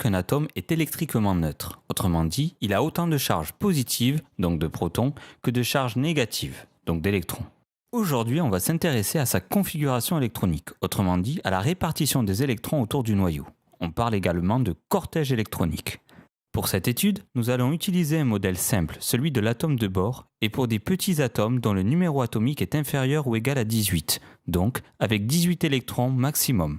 qu'un atome est électriquement neutre. Autrement dit, il a autant de charges positives, donc de protons, que de charges négatives, donc d'électrons. Aujourd'hui, on va s'intéresser à sa configuration électronique, autrement dit à la répartition des électrons autour du noyau. On parle également de cortège électronique. Pour cette étude, nous allons utiliser un modèle simple, celui de l'atome de Bohr, et pour des petits atomes dont le numéro atomique est inférieur ou égal à 18, donc avec 18 électrons maximum.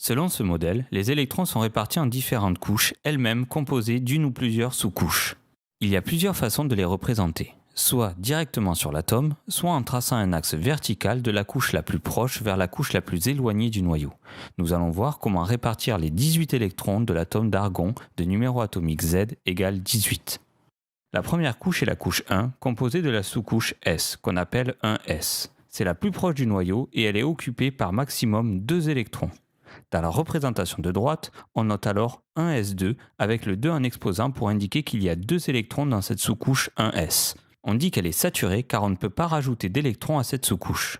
Selon ce modèle, les électrons sont répartis en différentes couches, elles-mêmes composées d'une ou plusieurs sous-couches. Il y a plusieurs façons de les représenter, soit directement sur l'atome, soit en traçant un axe vertical de la couche la plus proche vers la couche la plus éloignée du noyau. Nous allons voir comment répartir les 18 électrons de l'atome d'argon de numéro atomique Z égale 18. La première couche est la couche 1, composée de la sous-couche S, qu'on appelle 1S. C'est la plus proche du noyau et elle est occupée par maximum 2 électrons. Dans la représentation de droite, on note alors 1s2 avec le 2 en exposant pour indiquer qu'il y a 2 électrons dans cette sous-couche 1s. On dit qu'elle est saturée car on ne peut pas rajouter d'électrons à cette sous-couche.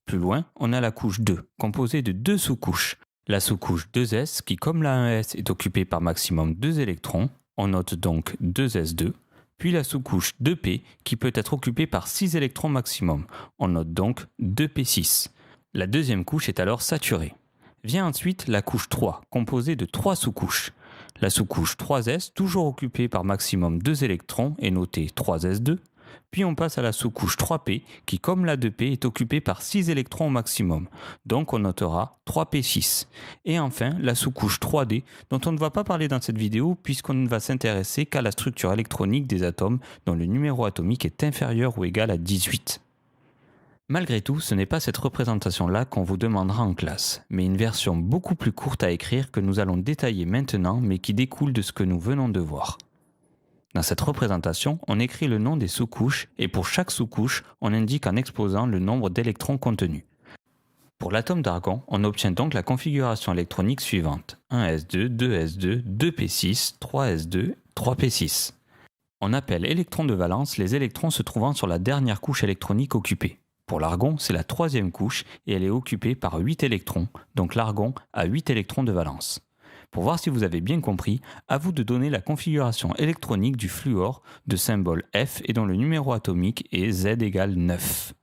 Plus loin, on a la couche 2, composée de 2 sous-couches. La sous-couche 2s qui, comme la 1s, est occupée par maximum 2 électrons, on note donc 2s2, puis la sous-couche 2p qui peut être occupée par 6 électrons maximum, on note donc 2p6. La deuxième couche est alors saturée. Vient ensuite la couche 3, composée de 3 sous-couches. La sous-couche 3s, toujours occupée par maximum 2 électrons, est notée 3s2. Puis on passe à la sous-couche 3p, qui comme la 2p est occupée par 6 électrons au maximum. Donc on notera 3p6. Et enfin, la sous-couche 3d, dont on ne va pas parler dans cette vidéo, puisqu'on ne va s'intéresser qu'à la structure électronique des atomes dont le numéro atomique est inférieur ou égal à 18. Malgré tout, ce n'est pas cette représentation-là qu'on vous demandera en classe, mais une version beaucoup plus courte à écrire que nous allons détailler maintenant, mais qui découle de ce que nous venons de voir. Dans cette représentation, on écrit le nom des sous-couches et pour chaque sous-couche, on indique en exposant le nombre d'électrons contenus. Pour l'atome d'argon, on obtient donc la configuration électronique suivante: 1s2, 2s2, 2p6, 3s2, 3p6. On appelle électrons de valence les électrons se trouvant sur la dernière couche électronique occupée. Pour l'argon, c'est la troisième couche et elle est occupée par 8 électrons, donc l'argon a 8 électrons de valence. Pour voir si vous avez bien compris, à vous de donner la configuration électronique du fluor de symbole F et dont le numéro atomique est Z égale 9.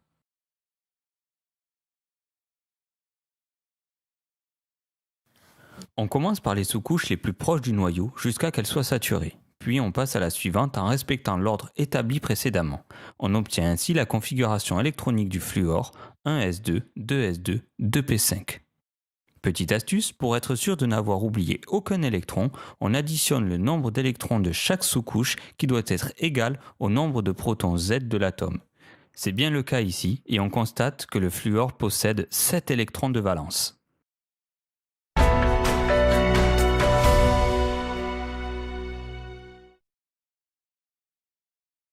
On commence par les sous-couches les plus proches du noyau jusqu'à qu'elles soient saturées. Puis on passe à la suivante en respectant l'ordre établi précédemment. On obtient ainsi la configuration électronique du fluor 1s2, 2s2, 2p5. Petite astuce, pour être sûr de n'avoir oublié aucun électron, on additionne le nombre d'électrons de chaque sous-couche qui doit être égal au nombre de protons Z de l'atome. C'est bien le cas ici et on constate que le fluor possède 7 électrons de valence.